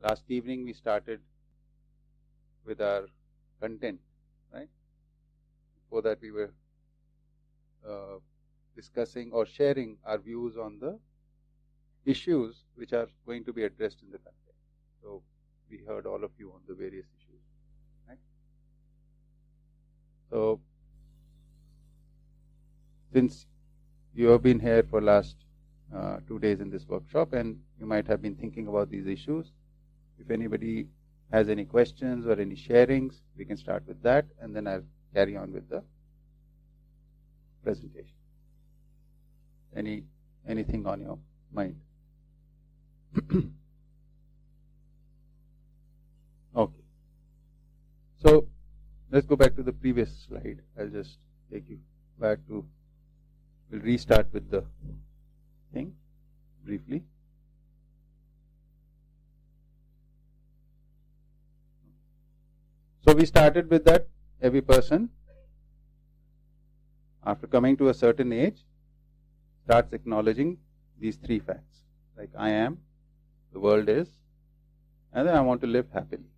last evening we started with our content, right? Before that we were discussing or sharing our views on the issues which are going to be addressed in the content. So we heard all of you on the various issues, right? So since you have been here for last 2 days in this workshop and you might have been thinking about these issues, if anybody has any questions or any sharings, we can start with that and then I'll carry on with the presentation. Anything on your mind? Okay. So let's go back to the previous slide. I'll just take you back to, we'll restart with the thing briefly. So we started with that every person, after coming to a certain age, starts acknowledging these three facts, like I am, the world is, and then I want to live happily,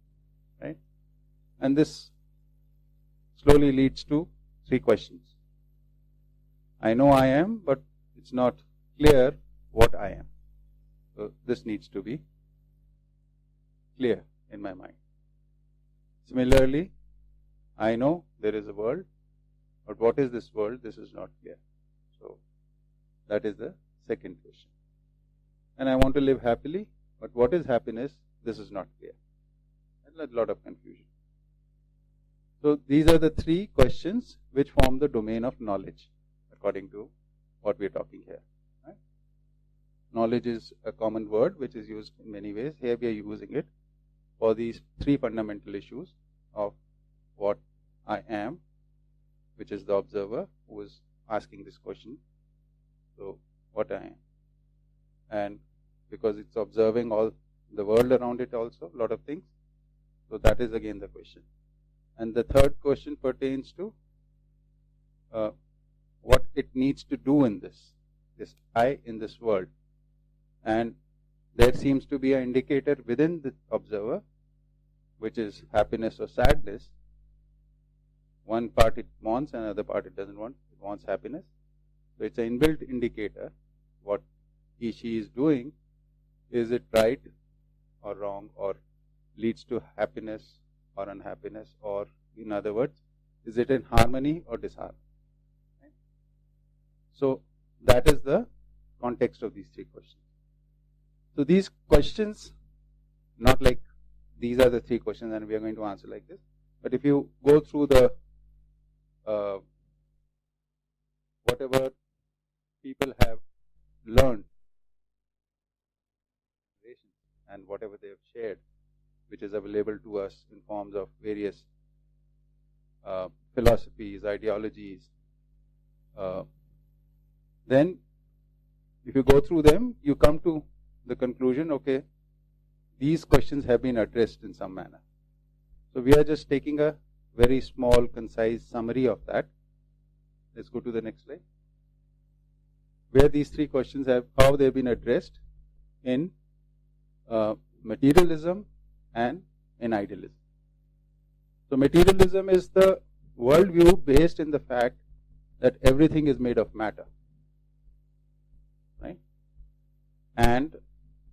right? And this slowly leads to three questions. I know I am, but it's not clear what I am. So this needs to be clear in my mind. Similarly, I know there is a world, but what is this world? This is not clear. So that is the second question. And I want to live happily, but what is happiness? This is not clear. There's a lot of confusion. So these are the three questions which form the domain of knowledge, according to what we are talking here. Right? Knowledge is a common word which is used in many ways. Here we are using it for these three fundamental issues of what I am, which is the observer who is asking this question. So what I am. And because it's observing all the world around it also, a lot of things. So that is again the question. And the third question pertains to what it needs to do in this I in this world. And there seems to be an indicator within the observer, which is happiness or sadness. One part it wants, another part it doesn't want. It wants happiness. So it's an inbuilt indicator. What she is doing, is it right or wrong, or leads to happiness or unhappiness, or in other words, is it in harmony or disharmony? Right? So that is the context of these three questions. So these questions, not like these are the three questions and we are going to answer like this, but if you go through the whatever people have learned and whatever they have shared, which is available to us in forms of various philosophies, ideologies, then if you go through them, you come to the conclusion, okay, these questions have been addressed in some manner. So we are just taking a very small, concise summary of that. Let's go to the next slide. Where these three questions have, how they have been addressed in materialism and in idealism. So materialism is the worldview based in the fact that everything is made of matter, right? And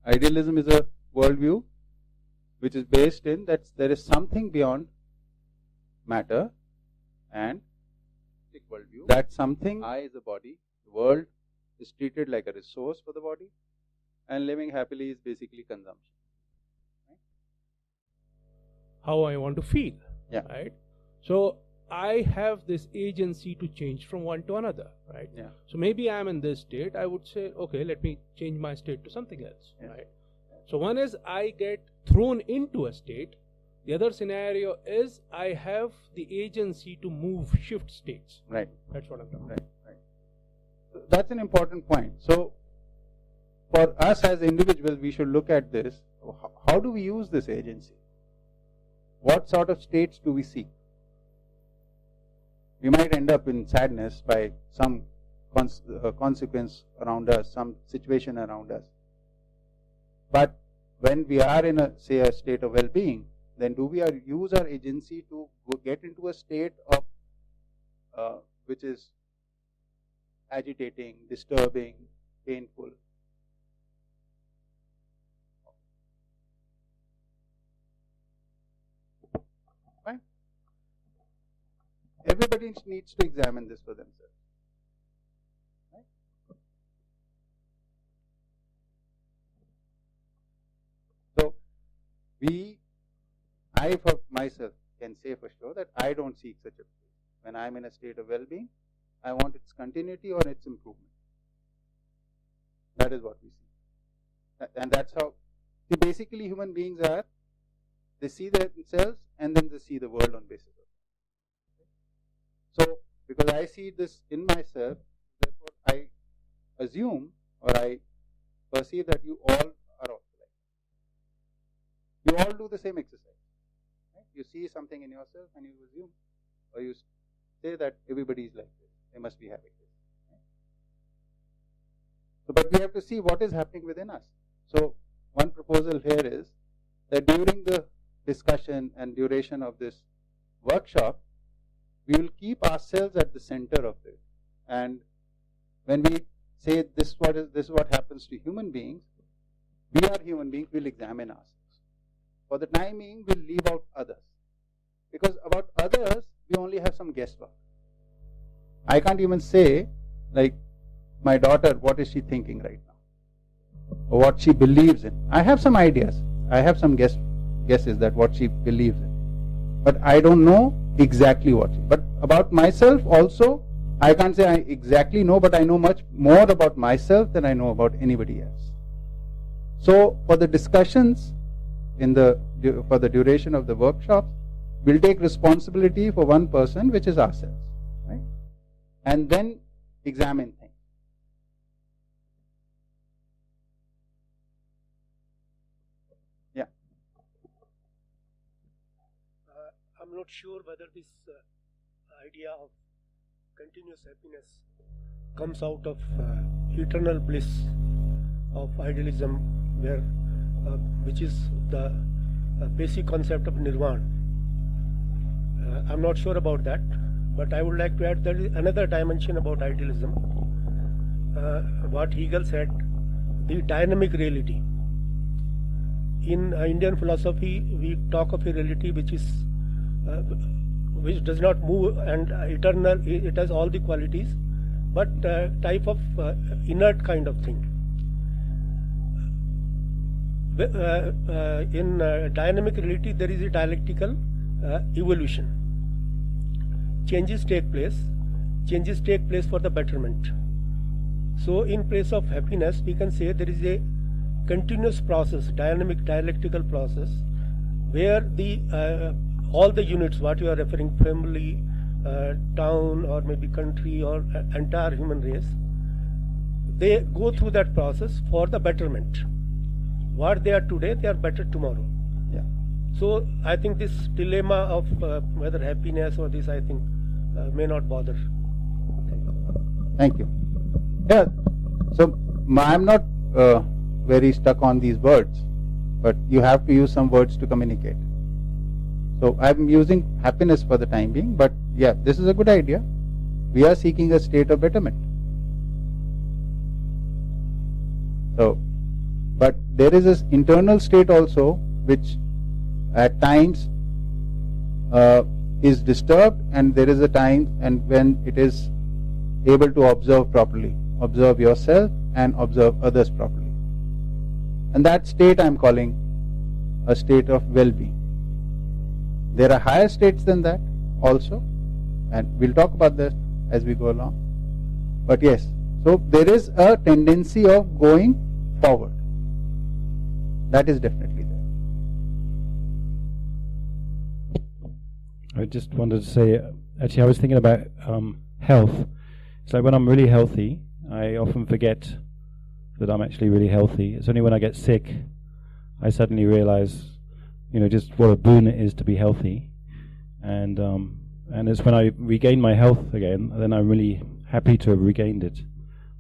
idealism is a worldview which is based in that there is something beyond matter, and worldview, that something, I is a body, the world is treated like a resource for the body, and living happily is basically consumption. Right? How I want to feel, yeah. Right? So I have this agency to change from one to another, right? Yeah. So maybe I'm in this state, I would say, okay, let me change my state to something else, yeah. Right? So one is I get thrown into a state. The other scenario is I have the agency to move, shift states. Right. That's what I'm talking about. Right. So that's an important point. So for us as individuals, we should look at this. How do we use this agency? What sort of states do we seek? We might end up in sadness by some consequence around us, some situation around us. But when we are in a state of well-being, then do we use our agency to get into a state of which is agitating, disturbing, painful? Fine. Everybody needs to examine this for themselves. Right? So, I for myself can say for sure that I don't seek such a place. When I'm in a state of well-being, I want its continuity or its improvement. That is what we see. And that's how, basically human beings are, they see themselves and then they see the world on basis of that. So, because I see this in myself, therefore I assume or I perceive that you all are also like that. You all do the same exercise. Right? You see something in yourself and you assume or you say that everybody is like this. They must be having this. Right? So, but we have to see what is happening within us. So, one proposal here is that during the discussion and duration of this workshop, we will keep ourselves at the center of it. And when we say this is what happens to human beings, we are human beings, we'll examine ourselves. For the time being, we'll leave out others. Because about others, we only have some guesswork. I can't even say, like, my daughter, what is she thinking right now? Or what she believes in. I have some ideas. I have some guesses that what she believes in. But I don't know exactly what. But about myself also, I can't say I exactly know, but I know much more about myself than I know about anybody else. So, for the discussions, for the duration of the workshops, we'll take responsibility for one person, which is ourselves, right? And then examine things. Yeah. I'm not sure whether this idea of continuous happiness comes out of eternal bliss of idealism, which is the basic concept of nirvana. I'm not sure about that, but I would like to add there is another dimension about idealism. What Hegel said, the dynamic reality. In Indian philosophy, we talk of a reality which does not move and eternal. It has all the qualities, but type of inert kind of thing. In dynamic reality, there is a dialectical evolution. Changes take place for the betterment. So in place of happiness, we can say there is a continuous process, dynamic dialectical process, where all the units, what you are referring, family, town, or maybe country, or entire human race, they go through that process for the betterment. What they are today, they are better tomorrow. Yeah. So I think this dilemma of whether happiness or this, I think, may not bother. Thank you. Yeah. So I'm not very stuck on these words, but you have to use some words to communicate. So I'm using happiness for the time being, but yeah, this is a good idea. We are seeking a state of betterment. So, but there is this internal state also which at times is disturbed, and there is a time and when it is able to observe properly, observe yourself and observe others properly. And that state I am calling a state of well-being. There are higher states than that also, and we'll talk about that as we go along. But yes, so there is a tendency of going forward. That is definitely there. I just wanted to say, actually I was thinking about health. It's like when I'm really healthy, I often forget that I'm actually really healthy. It's only when I get sick, I suddenly realize, just what a boon it is to be healthy. And it's when I regain my health again, then I'm really happy to have regained it.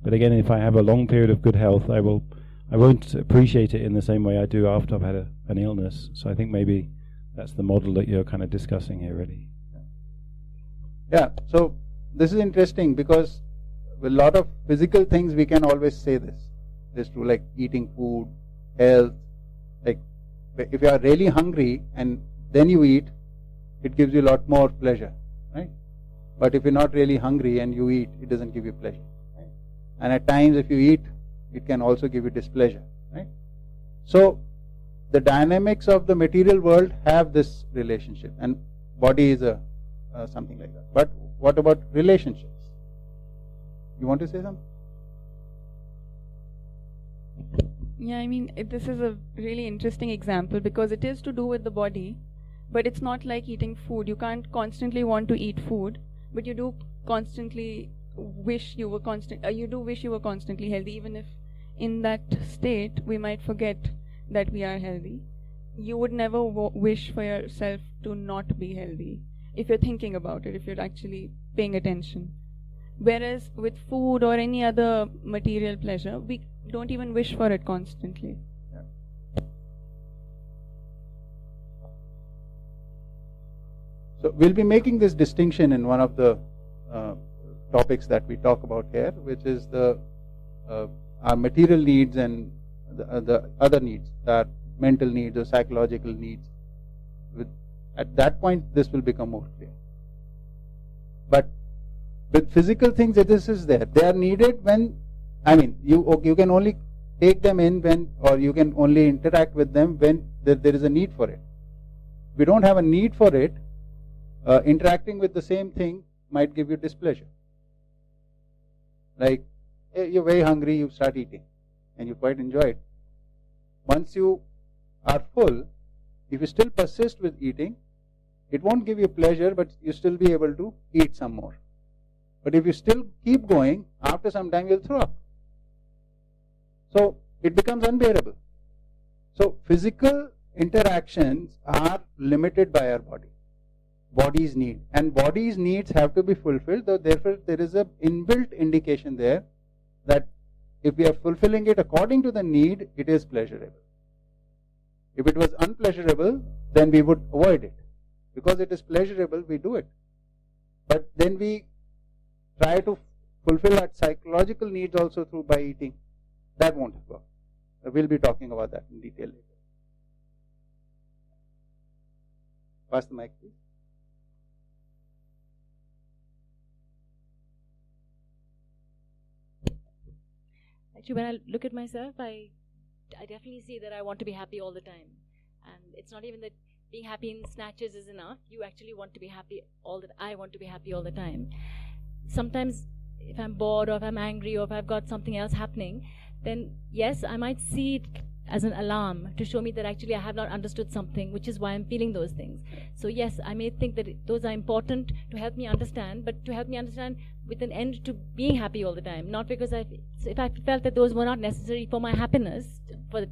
But again, if I have a long period of good health, I will I won't appreciate it in the same way I do after I've had an illness. So I think maybe that's the model that you're kind of discussing here, really. Yeah, so this is interesting because with a lot of physical things we can always say this to, like eating food, health. Like if you are really hungry and then you eat, it gives you a lot more pleasure, right? But if you're not really hungry and you eat, it doesn't give you pleasure, right? And at times if you eat, it can also give you displeasure, right? So the dynamics of the material world have this relationship, and body is something like that. But what about relationships? You want to say something? Yeah, I mean, this is a really interesting example because it is to do with the body, but it's not like eating food. You can't constantly want to eat food, but you do constantly wish you were constantly healthy, even if in that state we might forget that we are healthy. You would never wish for yourself to not be healthy if you're thinking about it, if you're actually paying attention. Whereas with food or any other material pleasure, we don't even wish for it constantly. Yeah. So we'll be making this distinction in one of the topics that we talk about here, which is the our material needs and the other needs, that mental needs or psychological needs. At that point, this will become more clear. But with physical things, this is there. They are needed when, you can only take them in when, or you can only interact with them when there is a need for it. If you don't have a need for it, interacting with the same thing might give you displeasure. Like, you're very hungry, you start eating, and you quite enjoy it. Once you are full, if you still persist with eating, it won't give you pleasure, but you still be able to eat some more. But if you still keep going, after some time you'll throw up. So it becomes unbearable. So physical interactions are limited by our body. Body's need. And body's needs have to be fulfilled, though therefore there is an inbuilt indication there that if we are fulfilling it according to the need, it is pleasurable. If it was unpleasurable, then we would avoid it. Because it is pleasurable, we do it. But then we try to fulfill our psychological needs also by eating. That won't work. We'll be talking about that in detail later. Pass the mic, please. Actually, when I look at myself, I definitely see that I want to be happy all the time. And it's not even that being happy in snatches is enough. You actually want to be happy I want to be happy all the time. Sometimes if I'm bored or if I'm angry or if I've got something else happening, then yes, I might see it as an alarm to show me that actually I have not understood something, which is why I'm feeling those things. So yes, I may think that those are important to help me understand, but to help me understand with an end to being happy all the time. Not because if I felt that those were not necessary for my happiness,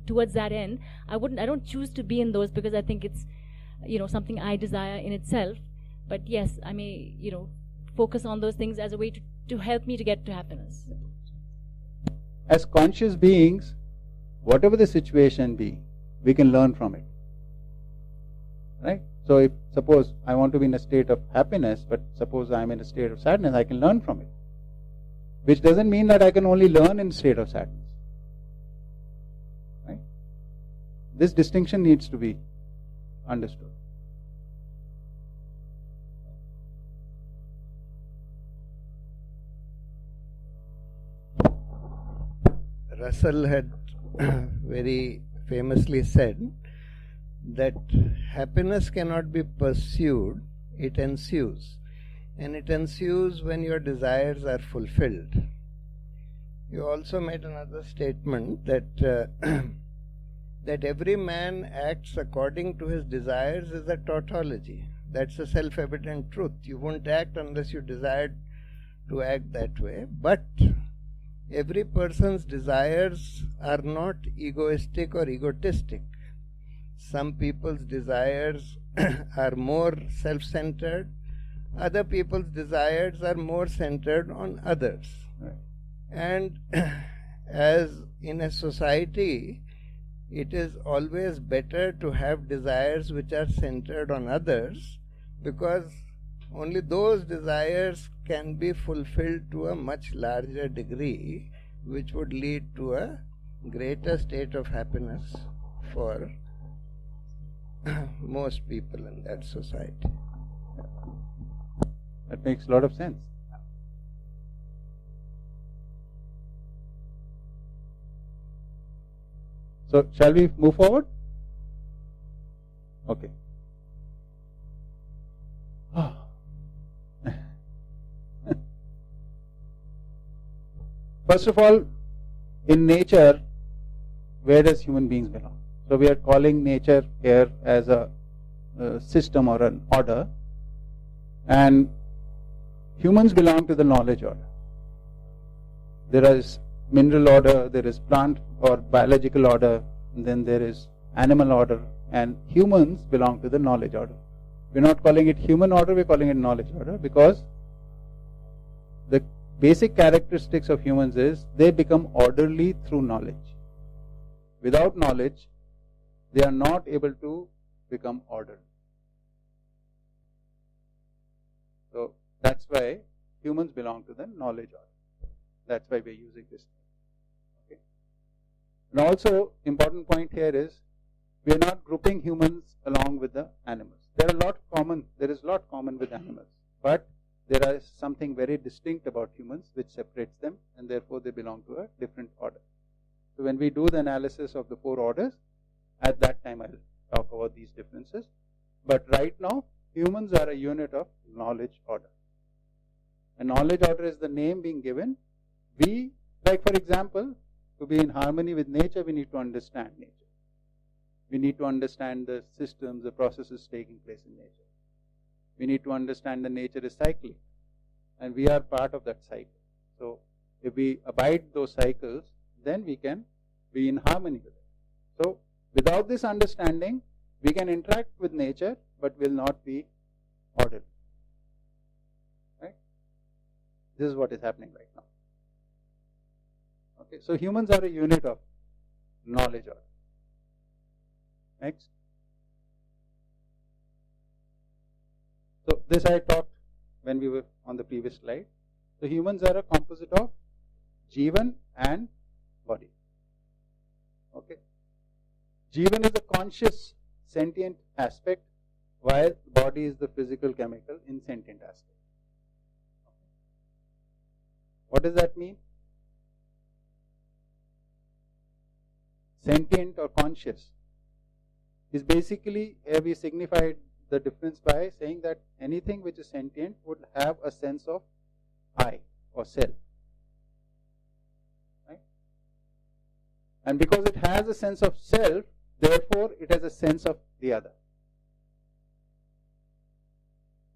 towards that end, I don't choose to be in those because I think it's something I desire in itself. But yes, I may focus on those things as a way to help me to get to happiness. As conscious beings, whatever the situation be, we can learn from it. Right? So if suppose I want to be in a state of happiness, but suppose I am in a state of sadness, I can learn from it. Which doesn't mean that I can only learn in a state of sadness. Right? This distinction needs to be understood. Russell had very famously said that happiness cannot be pursued, it ensues. And it ensues when your desires are fulfilled. You also made another statement that that every man acts according to his desires is a tautology. That's a self-evident truth. You won't act unless you desire to act that way. But every person's desires are not egoistic or egotistic. Some people's desires are more self-centered. Other people's desires are more centered on others. Right. And as in a society, it is always better to have desires which are centered on others, because only those desires can be fulfilled to a much larger degree, which would lead to a greater state of happiness for most people in that society. That makes a lot of sense. So, shall we move forward? Okay. First of all, in nature, where does human beings belong? So we are calling nature here as a system or an order, and humans belong to the knowledge order. There is mineral order, there is plant or biological order, and then there is animal order, and humans belong to the knowledge order. We're not calling it human order, we're calling it knowledge order, because the basic characteristics of humans is they become orderly through knowledge. Without knowledge, they are not able to become orderly. So that's why humans belong to the knowledge order. That's why we're using this name. Okay. And also, important point here is we are not grouping humans along with the animals. There is a lot common with animals, but there is something very distinct about humans which separates them, and therefore they belong to a different order. So when we do the analysis of the 4 orders, at that time I'll talk about these differences. But right now, humans are a unit of knowledge order. A knowledge order is the name being given. We, like for example, to be in harmony with nature, we need to understand nature. We need to understand the systems, the processes taking place in nature. We need to understand that nature is cyclic, and we are part of that cycle. So if we abide those cycles, then we can be in harmony with it. So without this understanding, we can interact with nature, but will not be orderly. Right? This is what is happening right now. Okay, so humans are a unit of knowledge order. Next. So this I talked when we were on the previous slide. So humans are a composite of Jivan and body. Okay. Jivan is the conscious sentient aspect, while body is the physical chemical insentient aspect. What does that mean? Sentient or conscious is basically, here we signified the difference by saying that anything which is sentient would have a sense of I or self. Right? And because it has a sense of self, therefore it has a sense of the other.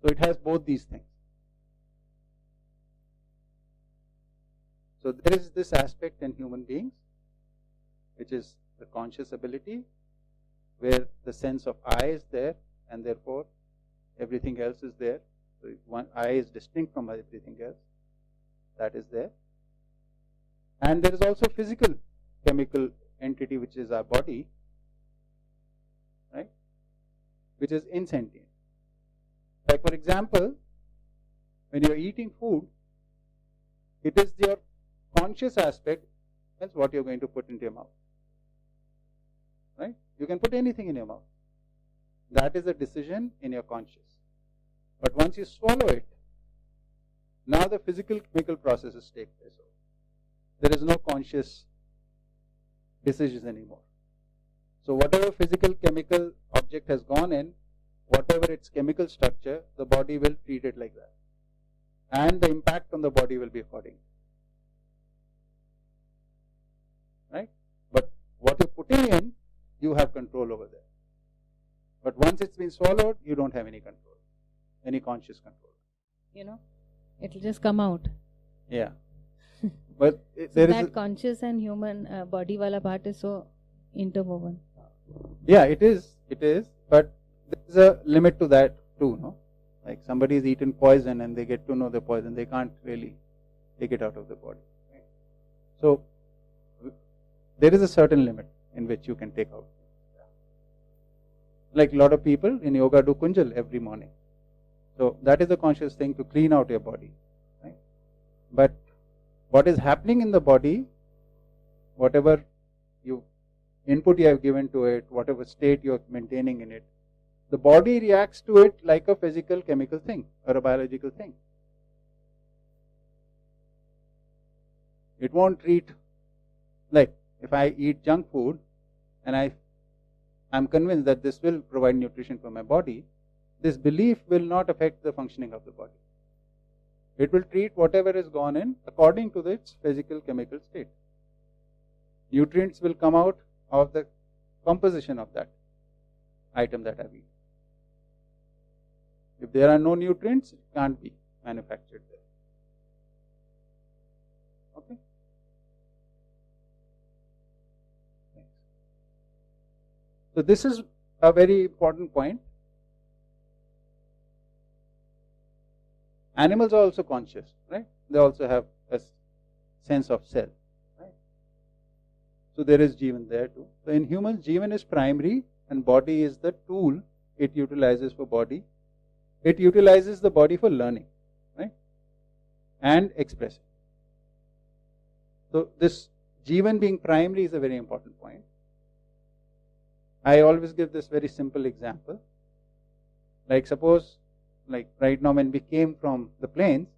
So it has both these things. So there is this aspect in human beings, which is the conscious ability, where the sense of I is there, and therefore everything else is there. So one I is distinct from everything else. That is there. And there is also physical chemical entity, which is our body, right, which is insentient. Like for example, when you are eating food, it is your conscious aspect, that's what you are going to put into your mouth. Right? You can put anything in your mouth. That is a decision in your conscious. But once you swallow it, now the physical chemical processes take place. There is no conscious decisions anymore. So whatever physical chemical object has gone in, whatever its chemical structure, the body will treat it like that. And the impact on the body will be according. Right? But what you're putting in, you have control over there. But once it's been swallowed, you don't have any control, any conscious control. You know, it'll just come out. Yeah. But So there that is conscious and human body wala part is so interwoven. yeah, it is, but there is a limit to that too, no? Like somebody is eaten poison and they get to know the poison, they can't really take it out of the body. Right? So there is a certain limit in which you can take out. Like a lot of people in yoga do kunjal every morning. So that is a conscious thing to clean out your body. Right? But what is happening in the body, whatever input you have given to it, whatever state you are maintaining in it, the body reacts to it like a physical chemical thing or a biological thing. It won't treat, like if I eat junk food and I'm convinced that this will provide nutrition for my body, this belief will not affect the functioning of the body. It will treat whatever is gone in according to its physical chemical state. Nutrients will come out of the composition of that item that I've eaten. If there are no nutrients, it can't be manufactured there. Okay? Thanks. So this is a very important point. Animals are also conscious, right? They also have a sense of self, right? So there is Jivan there too. So in humans, Jivan is primary and body is the tool it utilizes for body. It utilizes the body for learning, right? And expressing. So this Jivan being primary is a very important point. I always give this very simple example. Like suppose, like right now when we came from the plains,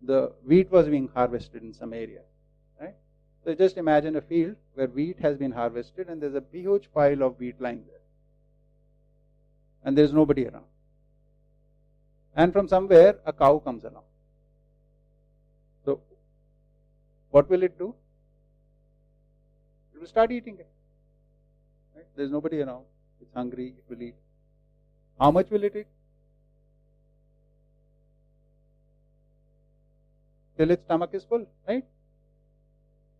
the wheat was being harvested in some area, right? So just imagine a field where wheat has been harvested and there's a huge pile of wheat lying there. And there's nobody around. And from somewhere a cow comes along. So what will it do? It will start eating it. Right? There's nobody around. It's hungry, it will eat. How much will it eat? Till its stomach is full, right?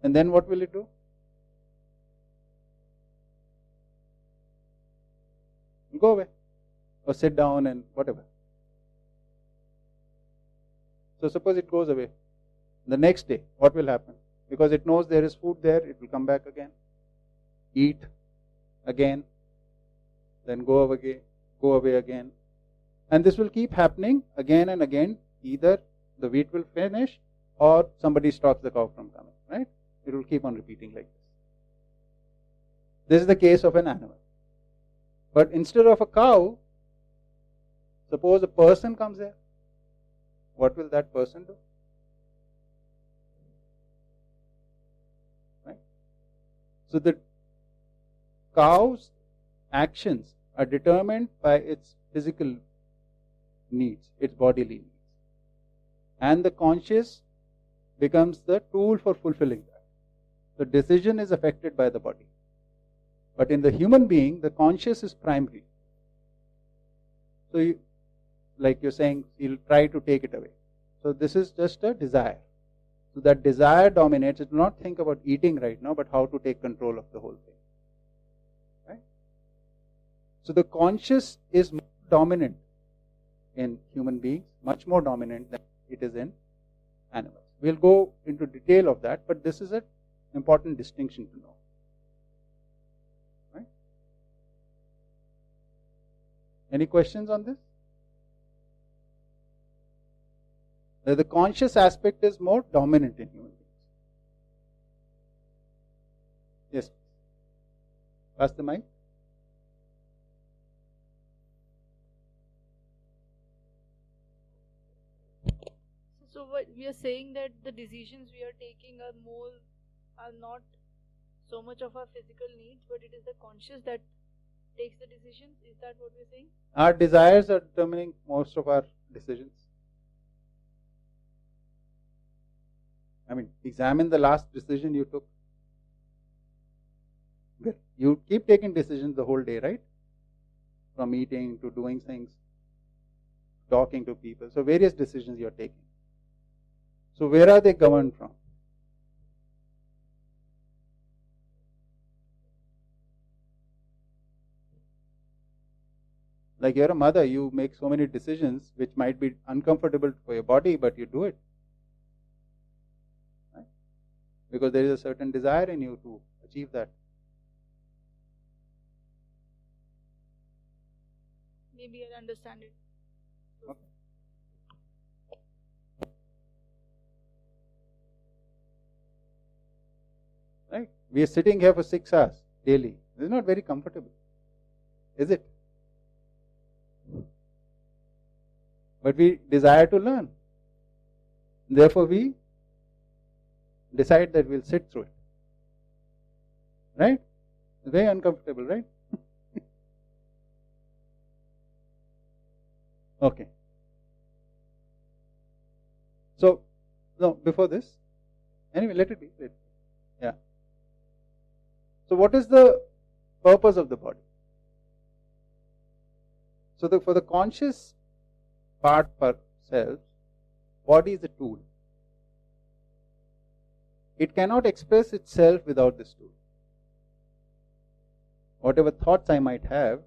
And then what will it do? It will go away. Or sit down and whatever. So suppose it goes away. The next day, what will happen? Because it knows there is food there, it will come back again, eat again, then go away again. And this will keep happening again and again. Either the wheat will finish or somebody stops the cow from coming, right? It will keep on repeating like this. This is the case of an animal. But instead of a cow, suppose a person comes there. What will that person do? Right? So the cow's actions are determined by its physical needs, its bodily needs. And the conscious becomes the tool for fulfilling that. The decision is affected by the body. But in the human being, the conscious is primary. So like you're saying, you'll try to take it away. So this is just a desire. So that desire dominates. It will not think about eating right now, but how to take control of the whole thing. Right? So the conscious is more dominant in human beings, much more dominant than it is in animals. We'll go into detail of that, but this is an important distinction to know. Right? Any questions on this? The conscious aspect is more dominant in human beings. Yes. Pass the mic. So what we are saying that the decisions we are taking are not so much of our physical needs, but it is the conscious that takes the decisions. Is that what we're saying? Our desires are determining most of our decisions. I mean, examine the last decision you took. You keep taking decisions the whole day, right? From eating to doing things, talking to people. So various decisions you're taking. So where are they governed from? Like you're a mother, you make so many decisions which might be uncomfortable for your body, but you do it. Right? Because there is a certain desire in you to achieve that? Maybe I'll understand it. Okay. Right? We are sitting here for 6 hours daily. This is not very comfortable, is it? But we desire to learn. Therefore, we decide that we'll sit through it. Right? It's very uncomfortable, right? Okay. So, no, before this, anyway, let it be. Yeah. So, what is the purpose of the body? So, for the conscious part per self, body is a tool. It cannot express itself without this tool. Whatever thoughts I might have,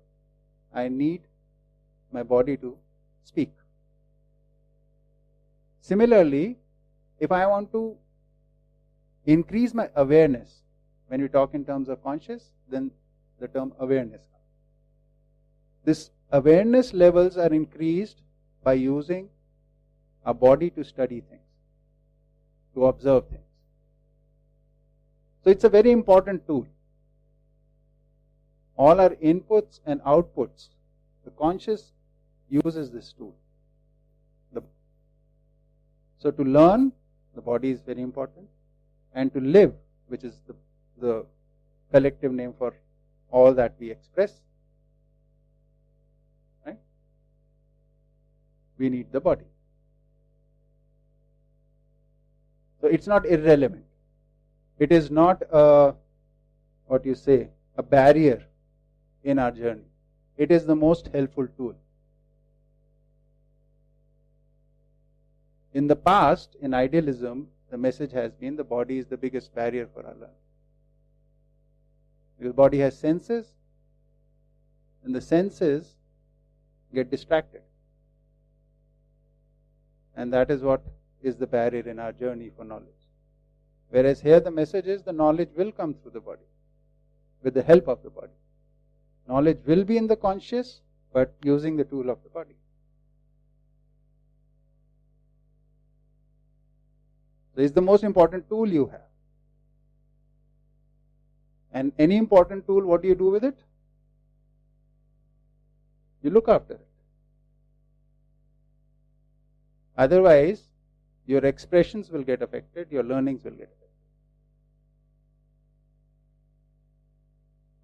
I need my body to speak. Similarly, if I want to increase my awareness, when we talk in terms of conscious, then the term awareness comes. This awareness levels are increased by using our body to study things, to observe things. So it's a very important tool. All our inputs and outputs, the conscious uses this tool. So to learn, the body is very important, and to live, which is the collective name for all that we express, right? We need the body. So it's not irrelevant. It is not a barrier in our journey. It is the most helpful tool. In the past, in idealism, the message has been the body is the biggest barrier for our learning. Because the body has senses, and the senses get distracted. And that is what is the barrier in our journey for knowledge. Whereas here the message is the knowledge will come through the body, with the help of the body. Knowledge will be in the conscious, but using the tool of the body. So it's the most important tool you have. And any important tool, what do you do with it? You look after it. Otherwise, your expressions will get affected, your learnings will get affected.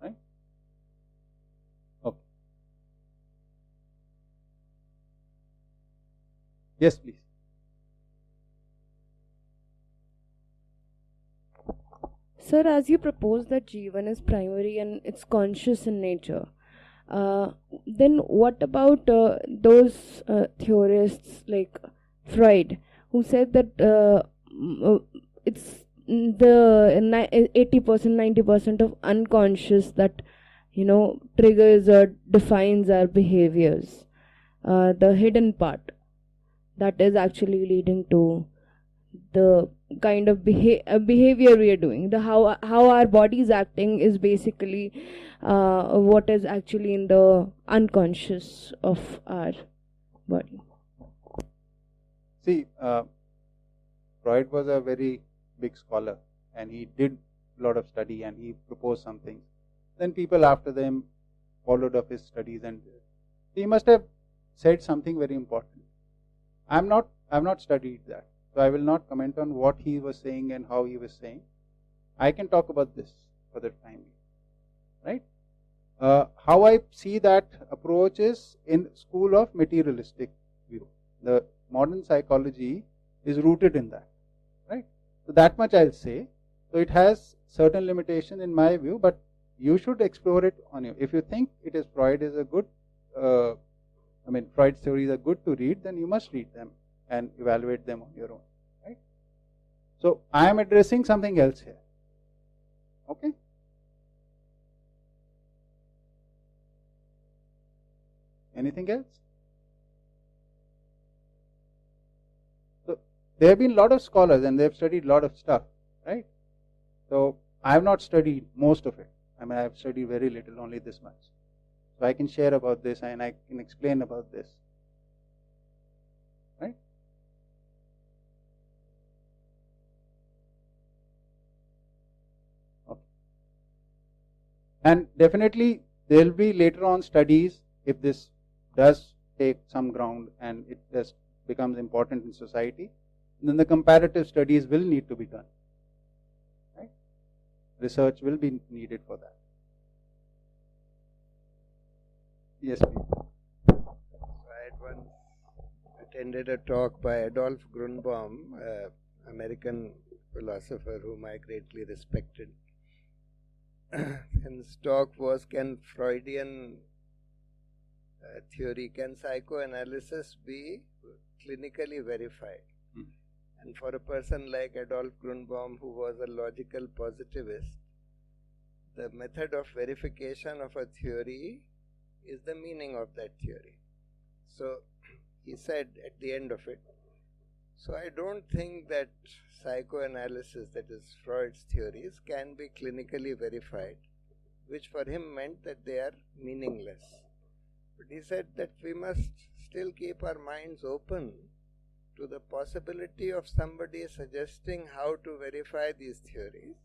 Right? Okay. Yes, please. Sir, as you propose that Jivan is primary and it's conscious in nature, then what about those theorists like Freud, who said that it's the 80%, 90% of unconscious that, triggers or defines our behaviors. The hidden part that is actually leading to the kind of behavior we are doing. The how our body is acting is basically what is actually in the unconscious of our body. See, Freud was a very big scholar, and he did a lot of study, and he proposed some things. Then people after them followed up his studies, and he must have said something very important. I've not studied that, so I will not comment on what he was saying and how he was saying. I can talk about this for the time being, right? How I see that approach is in school of materialistic view. The modern psychology is rooted in that, right? So that much I'll say. So it has certain limitation in my view, but you should explore it on you. If you think Freud is a good, Freud's theories are good to read, then you must read them and evaluate them on your own, right? So I am addressing something else here. Okay? Anything else? So there have been a lot of scholars and they have studied a lot of stuff, right? So I have not studied most of it. I mean, I have studied very little, only this much. So I can share about this and I can explain about this. Right? Okay. And definitely there will be later on studies if this does take some ground and it just becomes important in society, then the comparative studies will need to be done. Right? Research will be needed for that. Yes, please. I had once attended a talk by Adolf Grunbaum, American philosopher whom I greatly respected. And his talk was, can Freudian theory, can psychoanalysis be clinically verified? And for a person like Adolf Grunbaum, who was a logical positivist, the method of verification of a theory is the meaning of that theory. So he said at the end of it, so I don't think that psychoanalysis, that is Freud's theories, can be clinically verified, which for him meant that they are meaningless. But he said that we must still keep our minds open to the possibility of somebody suggesting how to verify these theories.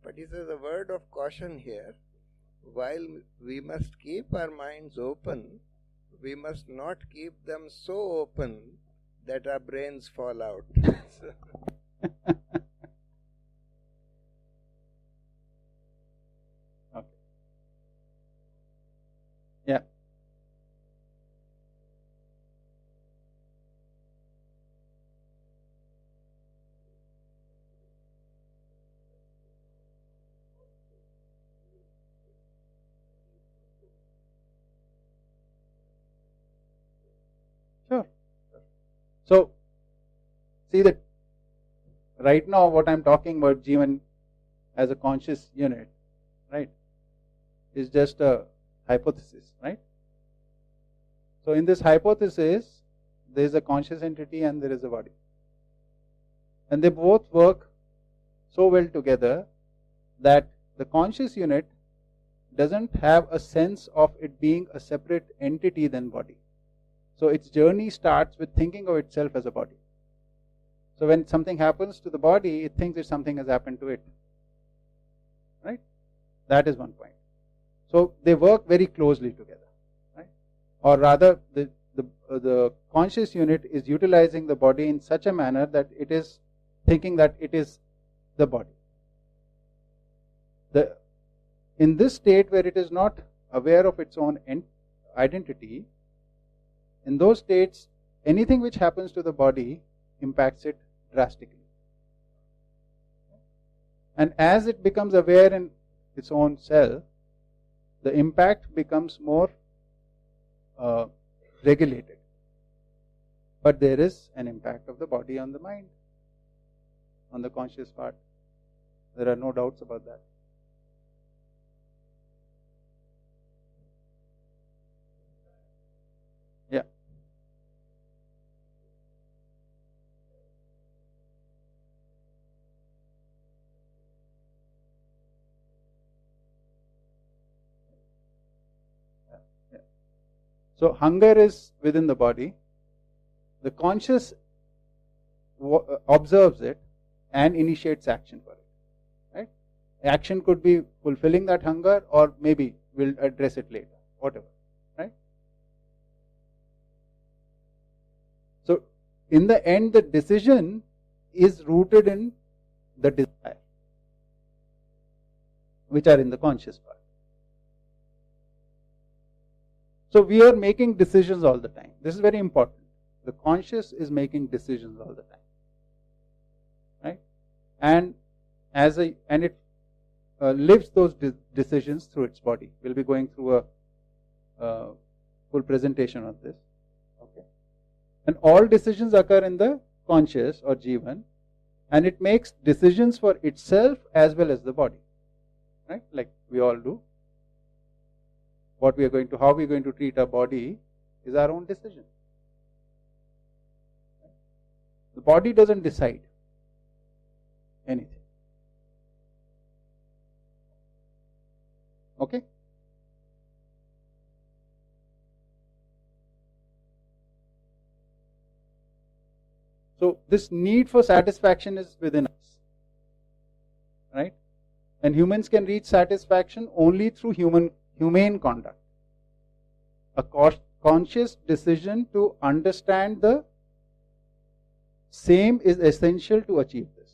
But he says a word of caution here, while we must keep our minds open, we must not keep them so open that our brains fall out. Okay. Yeah. Sure. So, see that right now what I am talking about, Jivan as a conscious unit, right, is just a hypothesis, right? So in this hypothesis, there is a conscious entity and there is a body. And they both work so well together that the conscious unit doesn't have a sense of it being a separate entity than body. So its journey starts with thinking of itself as a body. So when something happens to the body, it thinks that something has happened to it. Right? That is one point. So they work very closely together. Right? Or rather, the conscious unit is utilizing the body in such a manner that it is thinking that it is the body. In this state where it is not aware of its own identity, in those states, anything which happens to the body impacts it drastically. And as it becomes aware in its own self, the impact becomes more regulated. But there is an impact of the body on the mind, on the conscious part. There are no doubts about that. Yeah. So hunger is within the body. The conscious observes it and initiates action for it. Right? Action could be fulfilling that hunger, or maybe we'll address it later. Whatever. Right? So in the end, the decision is rooted in the desire, which are in the conscious part. So we are making decisions all the time. This is very important. The conscious is making decisions all the time, right? And it lives those decisions through its body. We'll be going through a full presentation of this. Okay. And all decisions occur in the conscious or Jivan, and it makes decisions for itself as well as the body, right? Like we all do. How we are going to treat our body is our own decision. The body doesn't decide anything. Okay? So this need for satisfaction is within us, right? And humans can reach satisfaction only through humane conduct. A conscious decision to understand the same is essential to achieve this.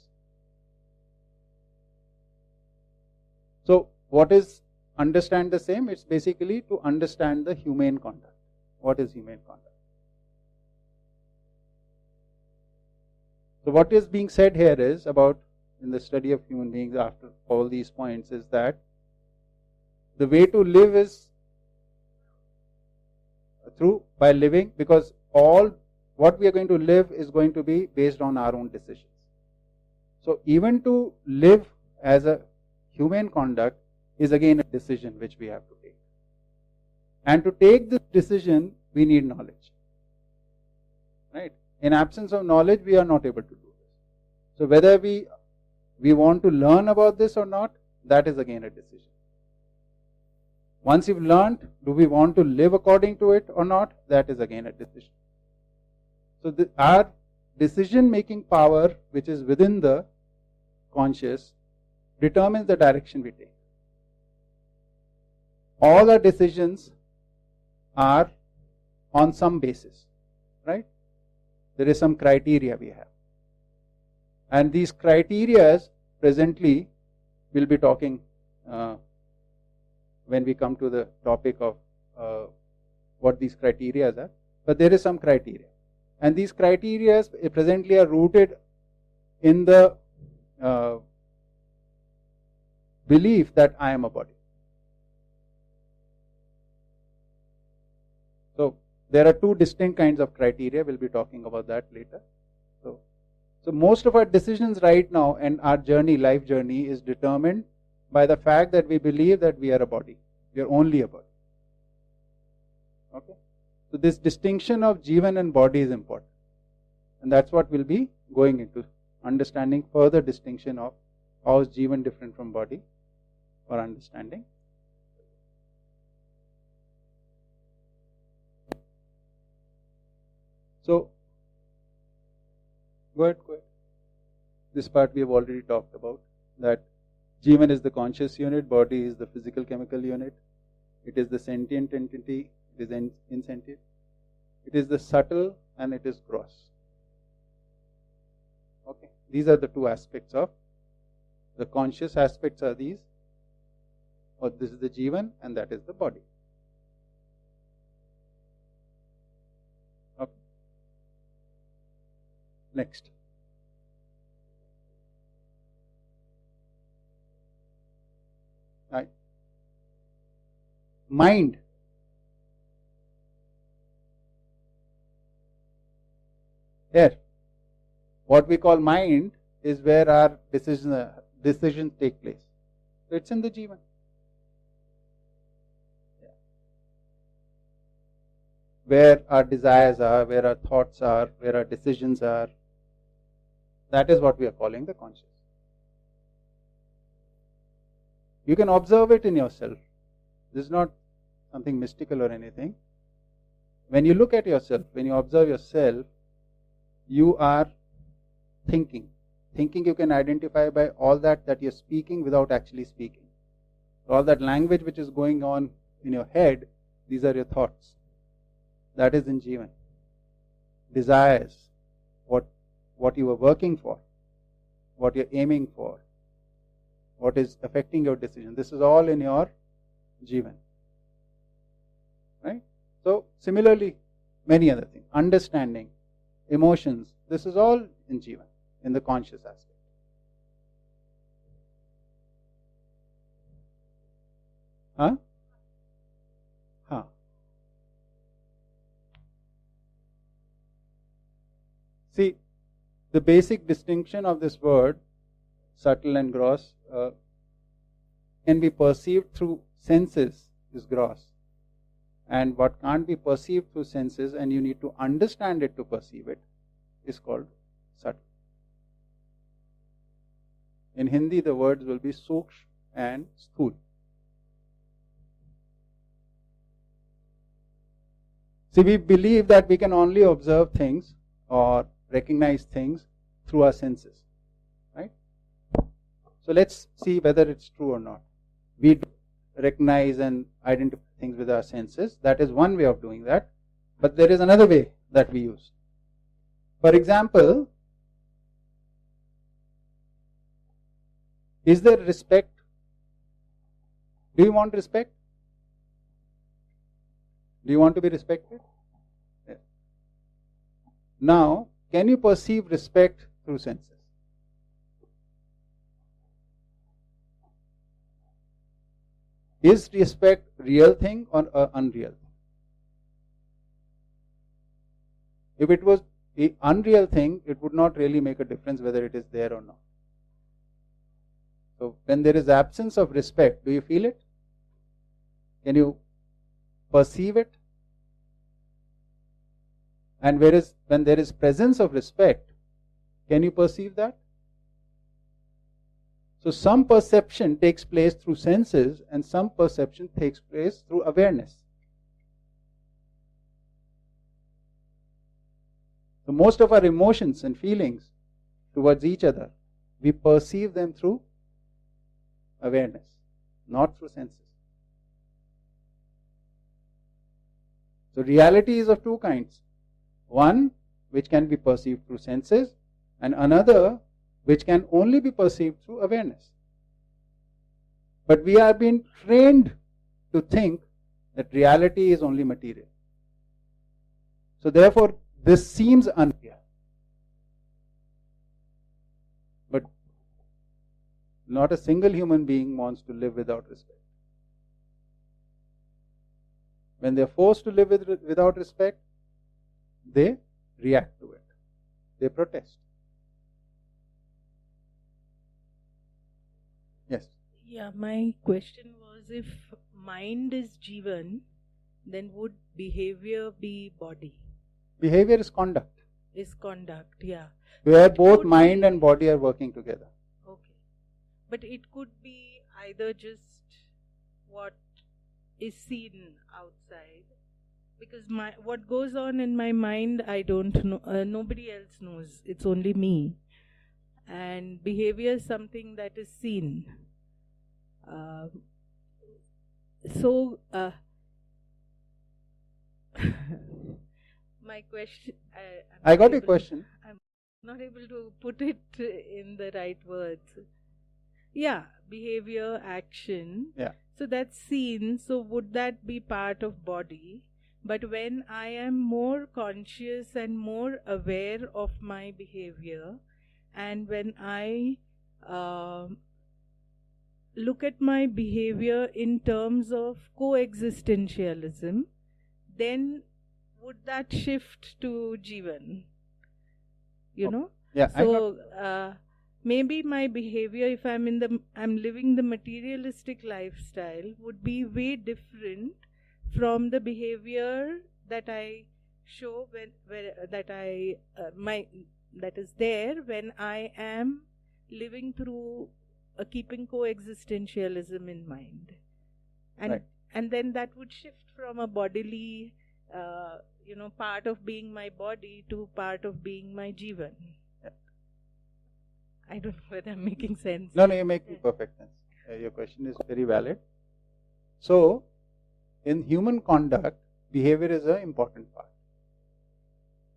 So what is understand the same? It's basically to understand the humane conduct. What is humane conduct? So what is being said here is about, in the study of human beings after all these points, is that the way to live is through by living, because all what we are going to live is going to be based on our own decisions. So even to live as a humane conduct is again a decision which we have to take. And to take this decision, we need knowledge. Right? In absence of knowledge, we are not able to do this. So whether we want to learn about this or not, that is again a decision. Once you've learned, do we want to live according to it or not? That is again a decision. So our decision-making power, which is within the conscious, determines the direction we take. All our decisions are on some basis, right? There is some criteria we have. And these criteria presently we'll be talking when we come to the topic of what these criteria are. But there is some criteria. And these criteria presently are rooted in the belief that I am a body. So there are two distinct kinds of criteria. We'll be talking about that later. So most of our decisions right now and our journey, life journey, is determined by the fact that we believe that we are a body. We are only a body. Okay? So this distinction of Jivan and body is important. And that's what we'll be going into, understanding further distinction of how is Jivan different from body, for understanding. So, go ahead. This part we have already talked about, that Jivan is the conscious unit, body is the physical chemical unit, it is the sentient entity, it is insentient, it is the subtle and it is gross. Okay, these are the two aspects of the conscious aspects are these, or this is the Jivan and that is the body. Okay. Next. Right. Mind. Here, what we call mind is where our decisions take place. So it's in the Jivan. Yeah. Where our desires are, where our thoughts are, where our decisions are, that is what we are calling the conscious. You can observe it in yourself. This is not something mystical or anything. When you look at yourself, when you observe yourself, you are thinking. Thinking you can identify by all that you're speaking without actually speaking. All that language which is going on in your head, these are your thoughts. That is in Jivan. Desires, what you are working for, what you're aiming for, what is affecting your decision. This is all in your Jivan. Right? So, similarly, many other things. Understanding, emotions, this is all in Jivan, in the conscious aspect. Huh? Huh. See, the basic distinction of this word, subtle and gross, can be perceived through senses is gross. And what can't be perceived through senses and you need to understand it to perceive it is called subtle. In Hindi, the words will be sukshma and sthul. See, we believe that we can only observe things or recognize things through our senses, right? So let's see whether it's true or not. We do recognize and identify things with our senses. That is one way of doing that. But there is another way that we use. For example, is there respect? Do you want respect? Do you want to be respected? Yeah. Now, can you perceive respect through senses? Is respect real thing or unreal thing? If it was an unreal thing, it would not really make a difference whether it is there or not. So when there is absence of respect, do you feel it? Can you perceive it? And whereas when there is presence of respect, can you perceive that? So some perception takes place through senses and some perception takes place through awareness. So most of our emotions and feelings towards each other, we perceive them through awareness, not through senses. So reality is of two kinds. One which can be perceived through senses and another which can only be perceived through awareness. But we are being trained to think that reality is only material. So therefore, this seems unreal. But not a single human being wants to live without respect. When they are forced to live without respect, they react to it. They protest. Yes. Yeah, my question was, if mind is Jivan, then would behavior be body? Behavior is conduct. Is conduct, yeah. Where both mind and body are working together. Okay. But it could be either just what is seen outside, because what goes on in my mind, I don't know, nobody else knows, it's only me. And behavior is something that is seen. My question, I got your question. I'm not able to put it in the right words. Yeah, behavior, action. Yeah. So that's seen. So would that be part of body? But when I am more conscious and more aware of my behavior, and when I look at my behavior in terms of coexistentialism, then would that shift to Jivan? You know? Yeah. So maybe my behavior, if I'm living the materialistic lifestyle, would be way different from the behavior that I show that is there when I am living through keeping coexistentialism in mind, and right. And then that would shift from a bodily, part of being my body to part of being my Jivan. Yeah. I don't know whether I'm making sense. No, you're making perfect sense. Your question is very valid. So, in human conduct, behavior is an important part.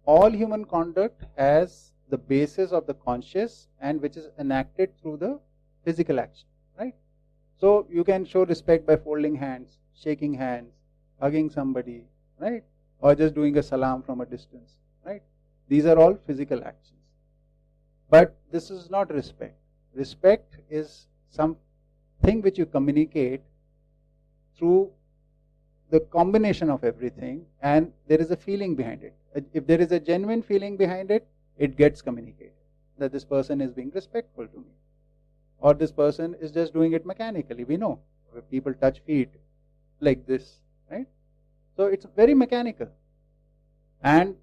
All human conduct has the basis of the conscious and which is enacted through the physical action, right? So, you can show respect by folding hands, shaking hands, hugging somebody, right? Or just doing a salam from a distance, right? These are all physical actions. But this is not respect. Respect is something which you communicate through the combination of everything, and there is a feeling behind it. If there is a genuine feeling behind it, it gets communicated. That this person is being respectful to me. Or this person is just doing it mechanically. We know. People touch feet like this, right? So it's very mechanical. And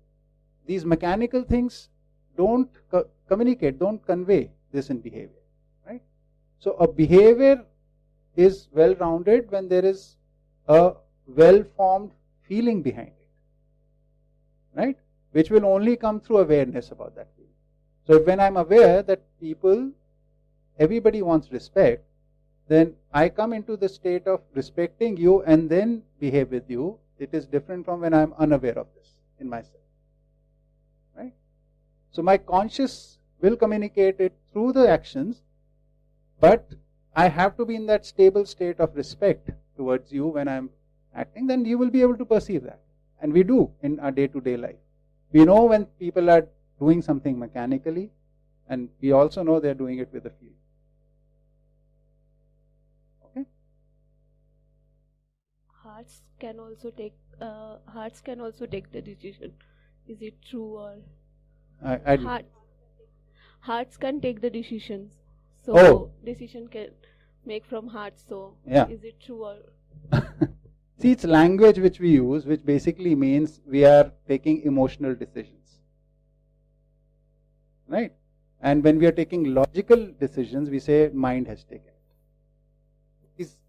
these mechanical things don't communicate, don't convey this in behavior, right? So a behavior is well-rounded when there is a well-formed feeling behind it. right? Which will only come through awareness about that feeling. So when I'm aware that everybody wants respect, then I come into the state of respecting you and then behave with you. It is different from when I'm unaware of this in myself, right? So my conscious will communicate it through the actions, but I have to be in that stable state of respect towards you when I'm acting, then you will be able to perceive that. And we do in our day-to-day life. We know when people are doing something mechanically, and we also know they're doing it with a feeling. Okay? Hearts can also take the decision. Is it true or hearts can take the decisions? So decision can make from hearts. So is it true or? See, it's language which we use, which basically means we are taking emotional decisions, right? And when we are taking logical decisions, we say mind has taken it. These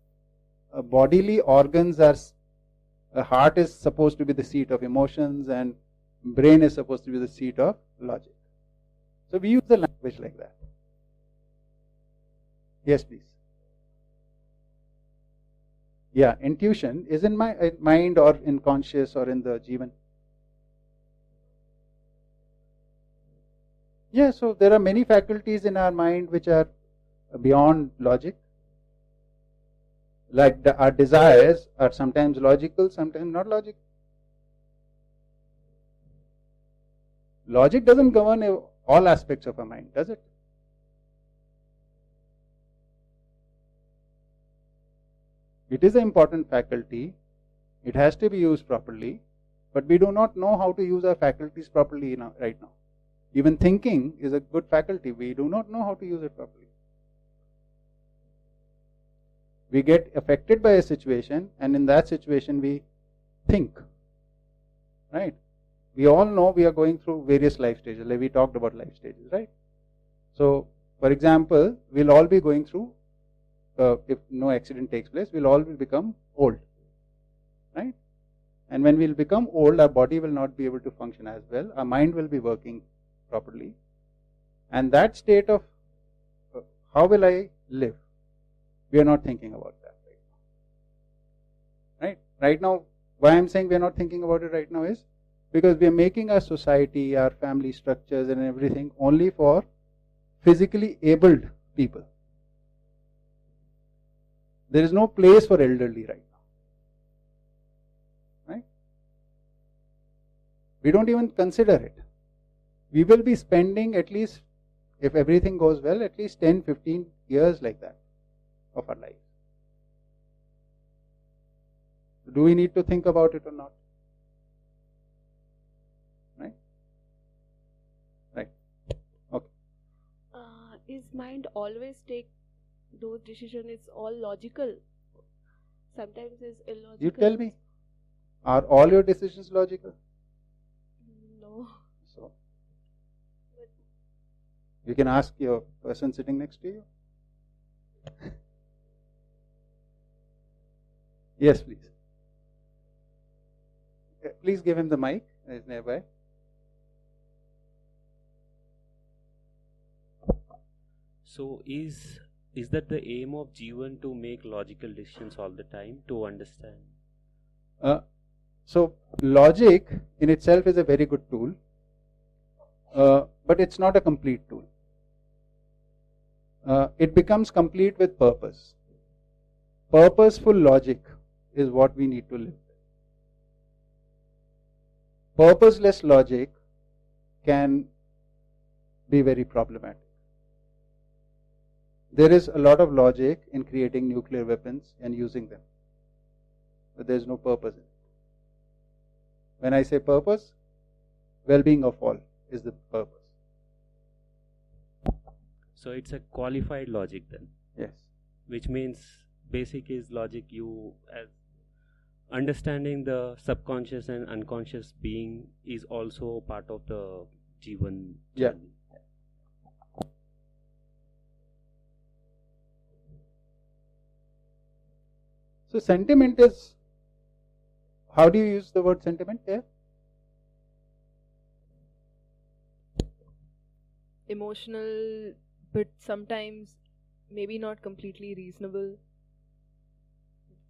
bodily organs are. A heart is supposed to be the seat of emotions, and brain is supposed to be the seat of logic. So we use the language like that. Yes, please. Yeah, intuition is in my mind or in conscious or in the jivan. Yeah, so there are many faculties in our mind which are beyond logic. Like our desires are sometimes logical, sometimes not logical. Logic doesn't govern all aspects of our mind, does it? It is an important faculty. It has to be used properly, but we do not know how to use our faculties properly right now. Even thinking is a good faculty. We do not know how to use it properly. We get affected by a situation, and in that situation we think, right? We all know we are going through various life stages. Like we talked about life stages, right? So, for example, we'll all be going through, if no accident takes place, we'll all become old, right? And when we'll become old, our body will not be able to function as well. Our mind will be working properly. And that state of how will I live? We are not thinking about that right now. Right? Right now, why I'm saying we are not thinking about it right now is because we are making our society, our family structures and everything only for physically abled people. There is no place for elderly right now. Right? We don't even consider it. We will be spending at least, if everything goes well, at least 10, 15 years like that of our life. Do we need to think about it or not? Right? Right. Okay. Is mind always take those decisions? It's all logical. Sometimes it's illogical. You tell me. Are all your decisions logical? No. So, you can ask your person sitting next to you. Yes, please. Please give him the mic. It's nearby. So is that the aim of Jivan to make logical decisions all the time, to understand? So logic in itself is a very good tool, but it's not a complete tool. It becomes complete with purpose. Purposeful logic is what we need to live with. Purposeless logic can be very problematic. There is a lot of logic in creating nuclear weapons and using them, but there is no purpose in it. When I say purpose, well-being of all is the purpose. So it's a qualified logic then? Yes. Which means basic is logic, you as understanding the subconscious and unconscious being is also part of the Jivan journey. Yeah. So sentiment is, how do you use the word sentiment here? emotional, but sometimes maybe not completely reasonable.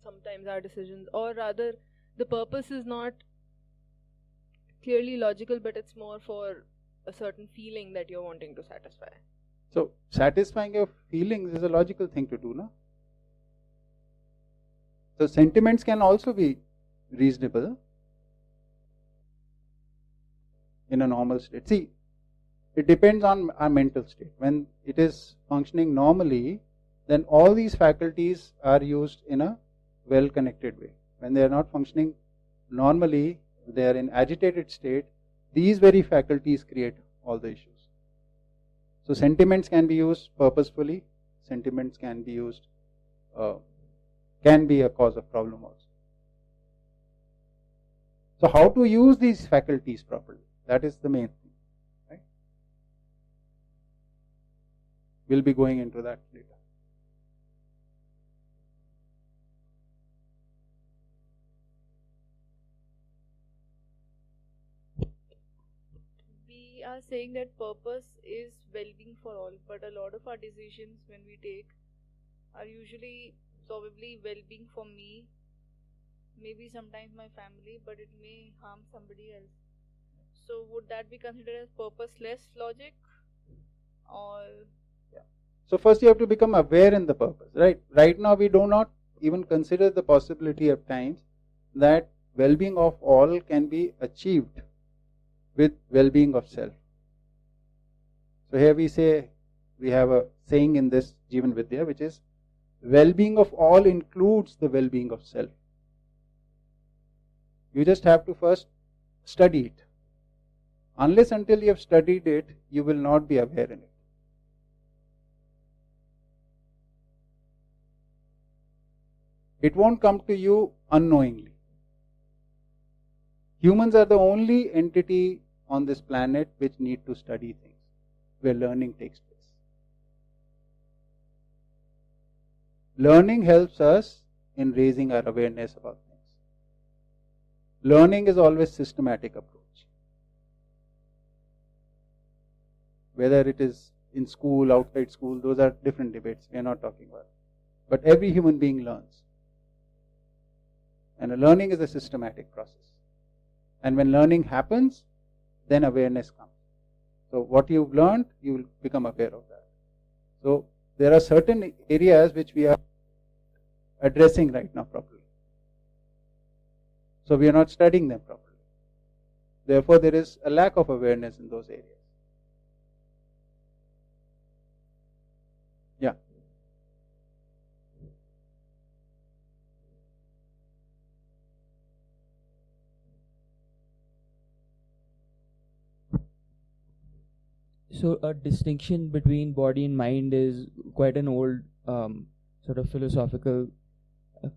Sometimes our decisions, or rather, the purpose is not clearly logical, but it's more for a certain feeling that you're wanting to satisfy. So, satisfying your feelings is a logical thing to do, no? So, sentiments can also be reasonable in a normal state. See, it depends on our mental state. When it is functioning normally, then all these faculties are used in a well-connected way. When they are not functioning normally, they are in agitated state, these very faculties create all the issues. So sentiments can be used purposefully, sentiments can be used, can be a cause of problem also. So how to use these faculties properly, that is the main thing, right? We'll be going into that later. We are saying that purpose is well-being for all, but a lot of our decisions when we take are usually probably well-being for me, maybe sometimes my family, but it may harm somebody else. So would that be considered as purposeless logic, or? Yeah. So first you have to become aware in the purpose, right? Right now we do not even consider the possibility of times that well-being of all can be achieved with well-being of self. So here we say, we have a saying in this Jivan Vidya, which is, well-being of all includes the well-being of self. You just have to first study it. Unless until you have studied it, you will not be aware in it. It won't come to you unknowingly. Humans are the only entity on this planet which need to study things, where learning takes place. Learning helps us in raising our awareness about things. Learning is always systematic approach. Whether it is in school, outside school, those are different debates. We are not talking about it. But every human being learns. And learning is a systematic process. And when learning happens, then awareness comes. So what you've learned, you will become aware of that. So there are certain areas which we are addressing right now properly. So we are not studying them properly. Therefore, there is a lack of awareness in those areas. Yeah. So a distinction between body and mind is quite an old sort of philosophical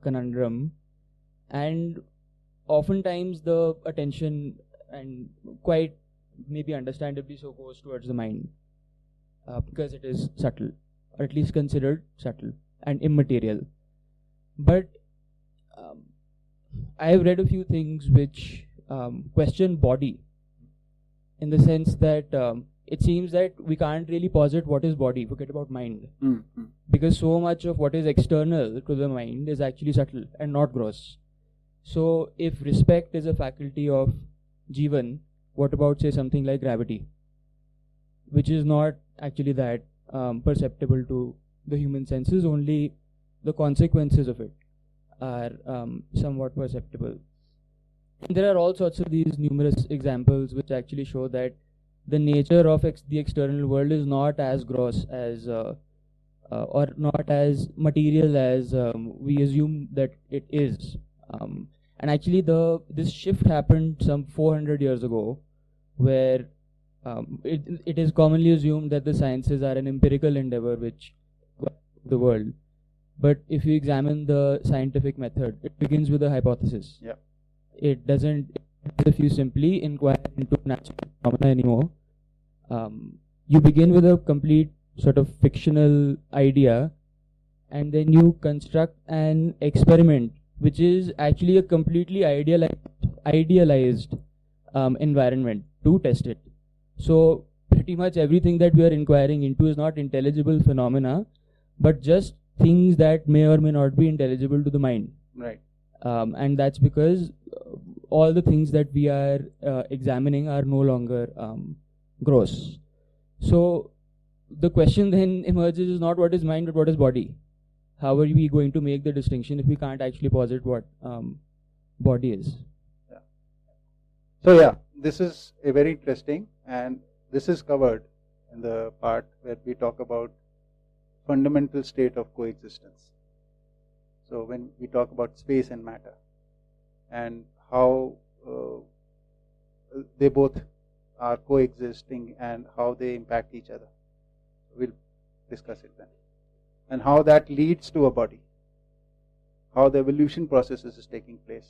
conundrum, and oftentimes the attention, and quite maybe understandably so, goes towards the mind because it is subtle, or at least considered subtle and immaterial. But I have read a few things which question body, in the sense that it seems that we can't really posit what is body, forget about mind. Because so much of what is external to the mind is actually subtle and not gross. So if respect is a faculty of Jivan, what about, say, something like gravity, which is not actually that perceptible to the human senses, only the consequences of it are somewhat perceptible. And there are all sorts of these numerous examples which actually show that the nature of the external world is not as gross as or not as material as we assume that it is. And actually this shift happened some 400 years ago, where it is commonly assumed that the sciences are an empirical endeavor which the world. But if you examine the scientific method, it begins with a hypothesis. Yeah. It doesn't, if you simply inquire into natural phenomena anymore, you begin with a complete sort of fictional idea, and then you construct an experiment which is actually a completely idealized environment to test it. So pretty much everything that we are inquiring into is not intelligible phenomena, but just things that may or may not be intelligible to the mind. Right. And that's because all the things that we are examining are no longer gross. So the question then emerges is not what is mind, but what is body. How are we going to make the distinction if we can't actually posit what body is? Yeah. So yeah, this is a very interesting, and this is covered in the part where we talk about fundamental state of coexistence. So when we talk about space and matter and how they both are coexisting and how they impact each other, we'll discuss it then. And how that leads to a body, how the evolution processes is taking place.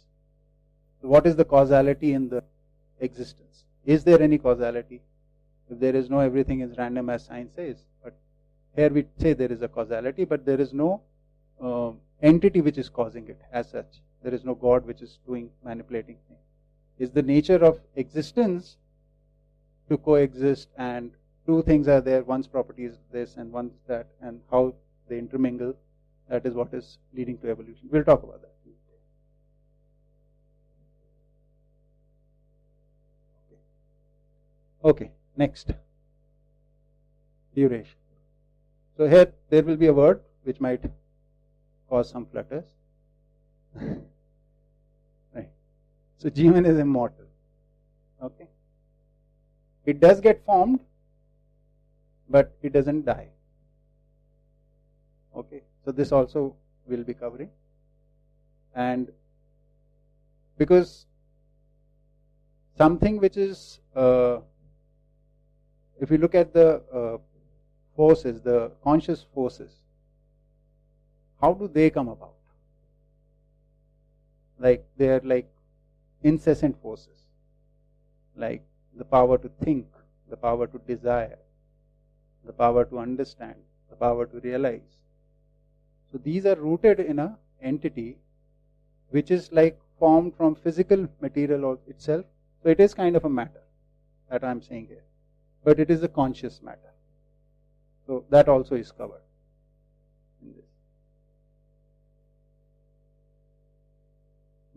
So what is the causality in the existence? Is there any causality? If there is no, everything is random as science says. But here we say there is a causality, but there is no entity which is causing it as such. There is no God which is doing manipulating things. Is the nature of existence to coexist, and two things are there, one's property is this and one's that, and how they intermingle, that is what is leading to evolution. We'll talk about that. Okay, next. Duration. So here there will be a word which might cause some flutters. Right. So Jivan is immortal. Okay. It does get formed, but it doesn't die. Okay. So this also will be covering. And because something which is if you look at the forces, the conscious forces, how do they come about? Like they are like incessant forces, like the power to think, the power to desire, the power to understand, the power to realize. So these are rooted in an entity which is like formed from physical material itself. So it is kind of a matter that I am saying here, but it is a conscious matter. So that also is covered in this.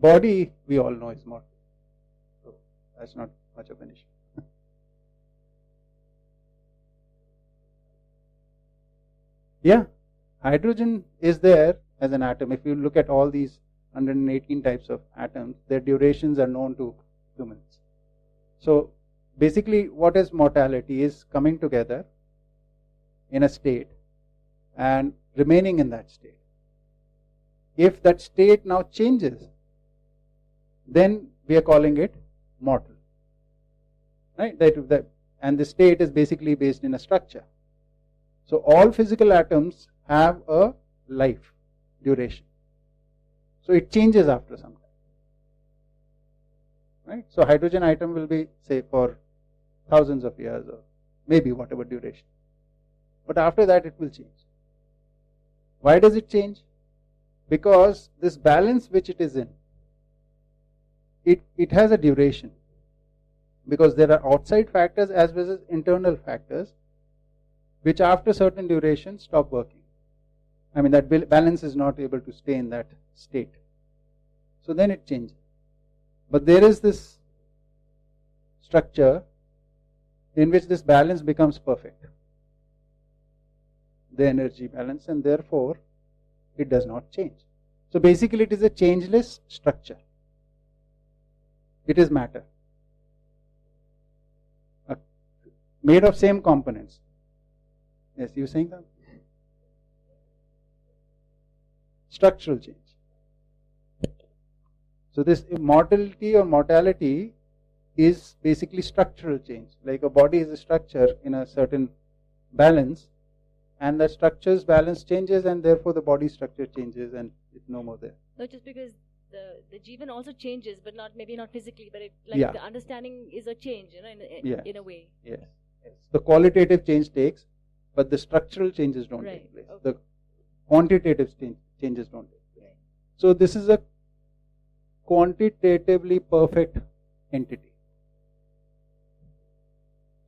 Body, we all know, is mortal. So that's not much of an issue. Yeah, hydrogen is there as an atom. If you look at all these 118 types of atoms, their durations are known to humans. So basically what is mortality is coming together in a state and remaining in that state. If that state now changes, then we are calling it mortal. Right? And the state is basically based in a structure. So all physical atoms have a life duration. So it changes after some time. Right? So hydrogen atom will be, say, for thousands of years or maybe whatever duration. But after that it will change. Why does it change? Because this balance which it is in, it has a duration. Because there are outside factors as well as internal factors which after certain duration stop working. I mean that balance is not able to stay in that state. So then it changes. But there is this structure in which this balance becomes perfect. The energy balance, and therefore it does not change. So basically it is a changeless structure. It is matter. Made of same components. Yes, you were saying that? Structural change. So this immortality or mortality is basically structural change. Like a body is a structure in a certain balance, and the structure's balance changes, and therefore the body structure changes, and it's no more there. No, just because the Jivan also changes, but maybe not physically, but the understanding is a change, in a way. Yes. The qualitative change takes, but the structural changes don't take place. Okay. The quantitative changes don't take place. Right. So this is a quantitatively perfect entity.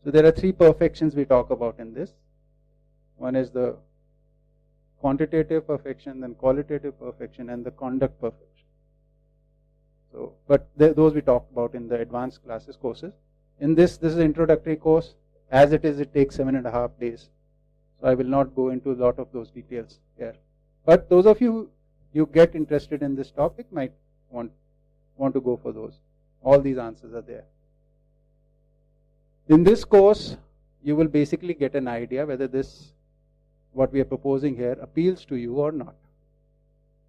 So there are three perfections we talk about in this. One is the quantitative perfection, then qualitative perfection, and the conduct perfection. So, but those we talked about in the advanced classes courses. In this is an introductory course. As it is, it takes 7.5 days. So I will not go into a lot of those details here. But those of you get interested in this topic might want to go for those. All these answers are there. In this course, you will basically get an idea whether what we are proposing here appeals to you or not.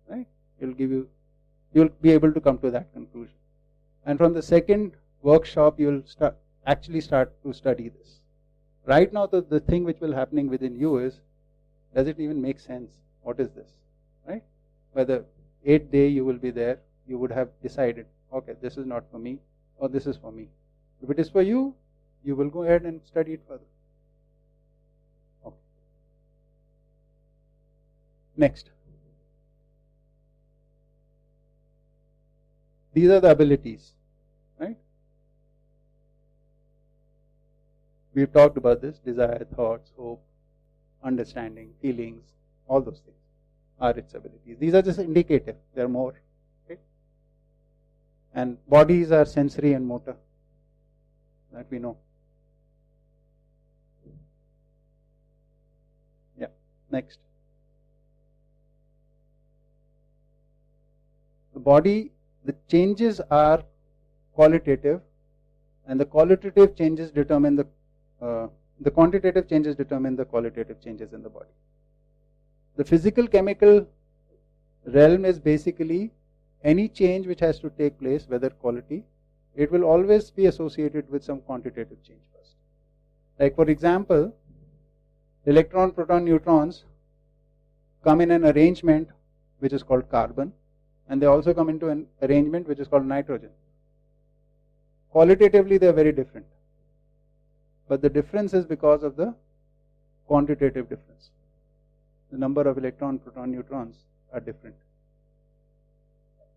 Right? You'll be able to come to that conclusion. And from the second workshop, you'll actually start to study this. Right now, the thing which will happening within you is, does it even make sense? What is this? Right? Whether 8th day you will be there, you would have decided, okay, this is not for me, or this is for me. If it is for you, you will go ahead and study it further. Okay. Next. These are the abilities, right? We've talked about this: desire, thoughts, hope, understanding, feelings, all those things are its abilities. These are just indicative, there are more. Okay? And bodies are sensory and motor, that we know. Yeah, next. The body, the changes are qualitative, and the qualitative changes determine the quantitative changes determine the qualitative changes in the body. The physical chemical realm is basically any change which has to take place, whether quality, it will always be associated with some quantitative change first. Like for example, electron, proton, neutrons come in an arrangement which is called carbon, and they also come into an arrangement which is called nitrogen. Qualitatively they are very different, but the difference is because of the quantitative difference. The number of electron, proton, neutrons are different,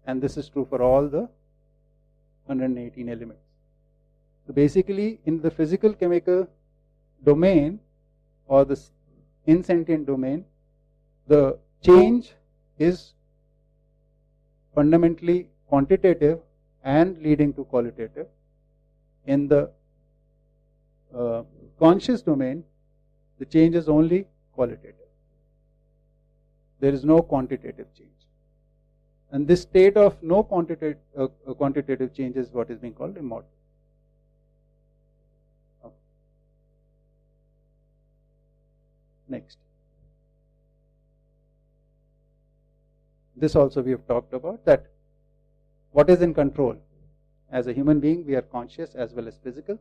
and this is true for all the 118 elements. So basically, in the physical chemical domain or the insentient domain, the change is fundamentally quantitative and leading to qualitative. In the conscious domain, the change is only qualitative. There is no quantitative change. And this state of no quantitative change is what is being called immortal. Okay. Next. This also we have talked about, that what is in control. As a human being, we are conscious as well as physical.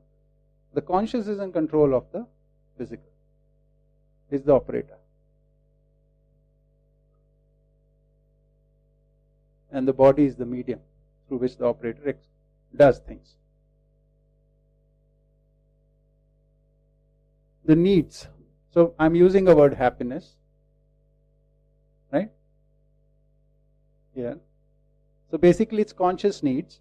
The conscious is in control of the physical. Is the operator. And the body is the medium through which the operator does things. The needs. So I'm using a word happiness, right? Yeah. So basically it's conscious needs.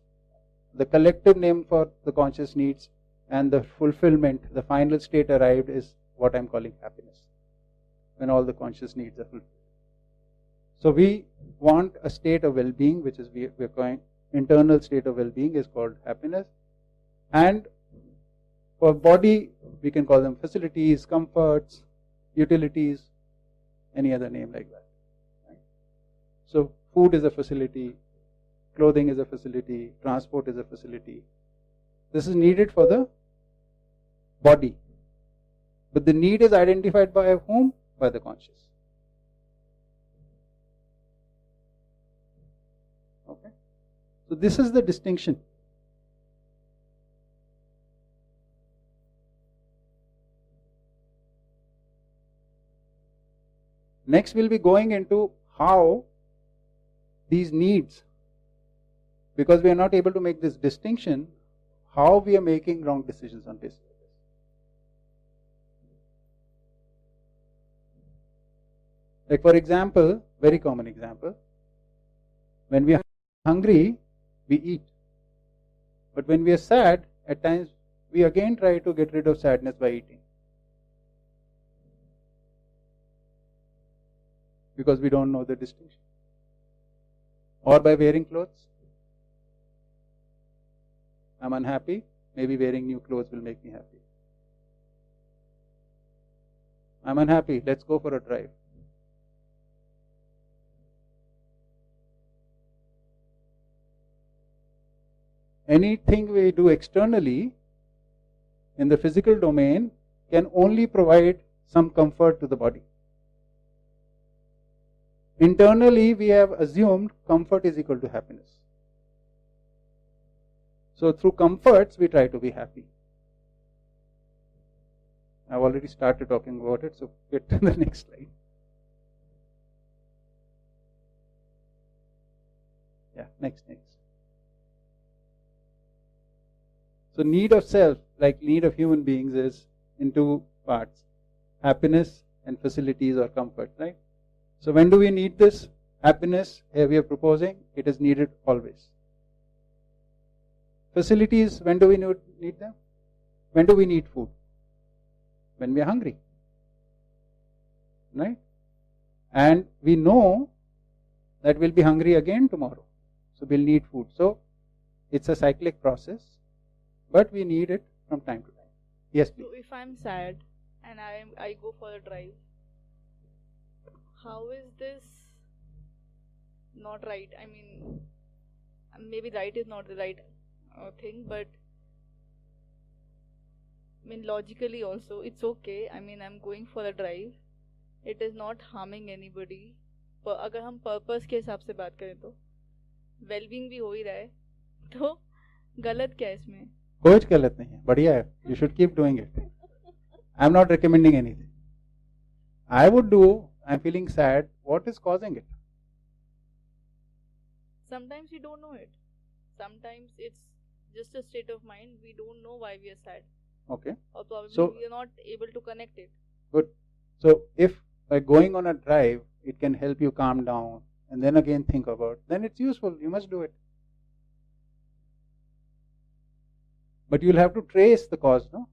The collective name for the conscious needs and the fulfillment, the final state arrived, is what I'm calling happiness, when all the conscious needs are fulfilled. So we want a state of well-being, which is we're calling internal state of well-being, is called happiness. And for body, we can call them facilities, comforts, utilities, any other name like that. Right? So food is a facility, clothing is a facility, transport is a facility. This is needed for the body. But the need is identified by whom? By the conscious. Okay. So this is the distinction. Next we'll be going into how these needs, because we are not able to make this distinction, how we are making wrong decisions on this. Like for example, very common example, when we are hungry, we eat. But when we are sad, at times we again try to get rid of sadness by eating. Because we don't know the distinction. Or by wearing clothes. I'm unhappy, maybe wearing new clothes will make me happy. I'm unhappy, let's go for a drive. Anything we do externally in the physical domain can only provide some comfort to the body. Internally, we have assumed comfort is equal to happiness. So through comforts, we try to be happy. I've already started talking about it, so get to the next slide. Yeah, next. So need of self, like need of human beings, is in two parts. Happiness and facilities or comfort, right? So when do we need this? Happiness, here we are proposing, it is needed always. Facilities, when do we need them? When do we need food? When we are hungry. Right? And we know that we'll be hungry again tomorrow. So we'll need food. So it's a cyclic process, but we need it from time to time. Yes, please. So if I'm sad and I go for a drive, how is this not right? I mean, maybe right is not the right thing, but I mean logically also it's okay. I mean, I'm going for a drive. It is not harming anybody. पर अगर हम purpose के हिसाब से बात करें तो wellbeing भी हो ही रहा है, तो गलत क्या है इसमें? कुछ गलत नहीं है, बढ़िया है. You should keep doing it. I'm not recommending anything. I would do. I'm feeling sad. What is causing it? Sometimes we don't know it. Sometimes it's just a state of mind. We don't know why we are sad. Okay. Or probably So, we are not able to connect it. Good. So if by going on a drive, it can help you calm down and then again think about, then it's useful. You must do it. But you'll have to trace the cause, no?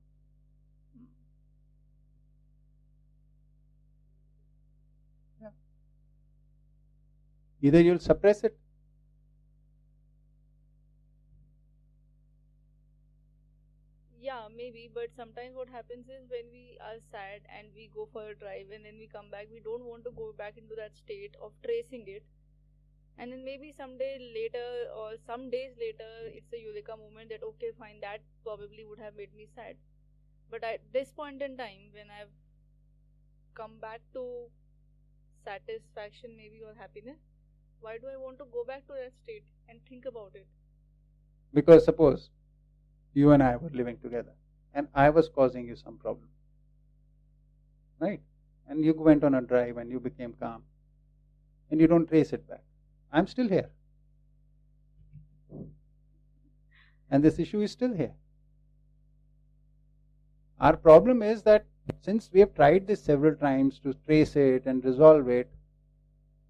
Yeah. Either you'll suppress it. Yeah, maybe, but sometimes what happens is when we are sad and we go for a drive and then we come back, we don't want to go back into that state of tracing it. And then maybe someday later or some days later, it's a eureka moment that, okay, fine, that probably would have made me sad. But at this point in time, when I've come back to satisfaction maybe or happiness, why do I want to go back to that state and think about it? Because suppose you and I were living together and I was causing you some problem, right? And you went on a drive and you became calm and you don't trace it back. I'm still here. And this issue is still here. Our problem is that since we have tried this several times to trace it and resolve it,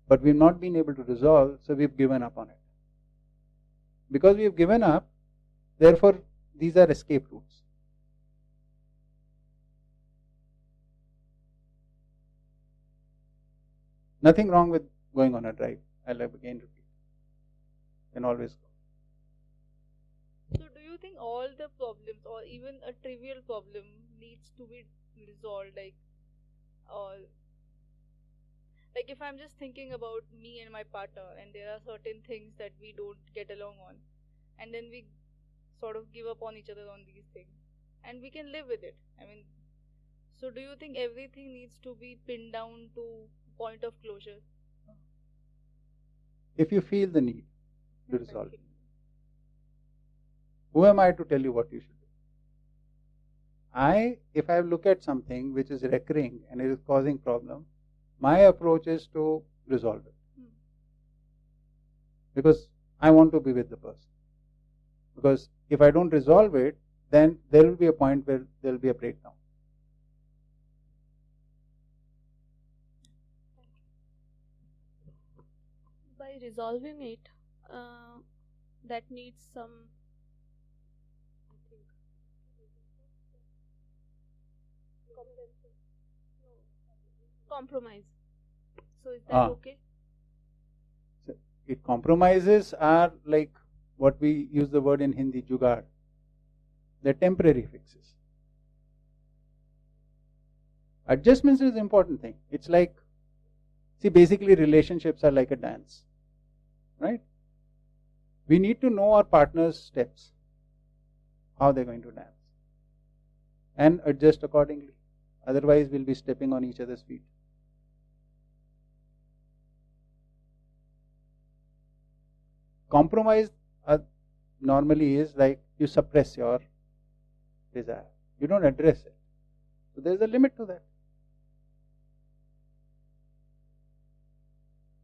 but we've not been able to resolve, so we've given up on it. Because we've given up, therefore these are escape routes. Nothing wrong with going on a drive. I'll again repeat. Can always go. So do you think all the problems or even a trivial problem needs to be resolved, like if I'm just thinking about me and my partner and there are certain things that we don't get along on and then we sort of give up on each other on these things and we can live with it. I mean, so do you think everything needs to be pinned down to point of closure? If you feel the need to resolve it. Who am I to tell you what you should do? If I look at something which is recurring and it is causing problem, my approach is to resolve it. Because I want to be with the person. Because if I don't resolve it, then there will be a point where there will be a breakdown. By resolving it, that needs some, I think, compromise. So is that okay? So it compromises are like what we use the word in Hindi, jugaad. They're temporary fixes. Adjustments is an important thing. It's like, see, basically relationships are like a dance, right? We need to know our partner's steps, how they're going to dance, and adjust accordingly. Otherwise, we'll be stepping on each other's feet. Compromise normally is like you suppress your desire. You don't address it. So there's a limit to that.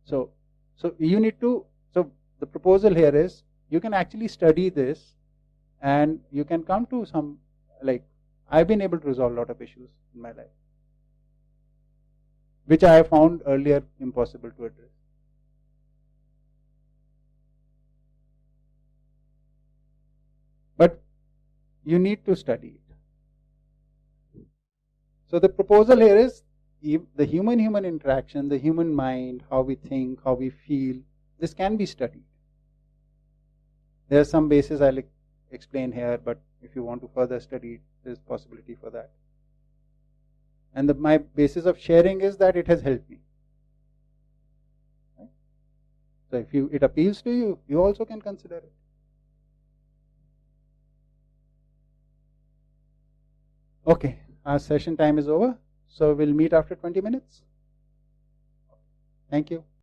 So you need to, so the proposal here is you can actually study this and you can come to some, like, I've been able to resolve a lot of issues in my life, which I found earlier impossible to address. But you need to study it. So the proposal here is the human-human interaction, the human mind, how we think, how we feel, this can be studied. There are some bases I'll explain here, but if you want to further study it, there's possibility for that. And my basis of sharing is that it has helped me. Right? So if it appeals to you, you also can consider it. Okay, our session time is over. So we'll meet after 20 minutes. Thank you.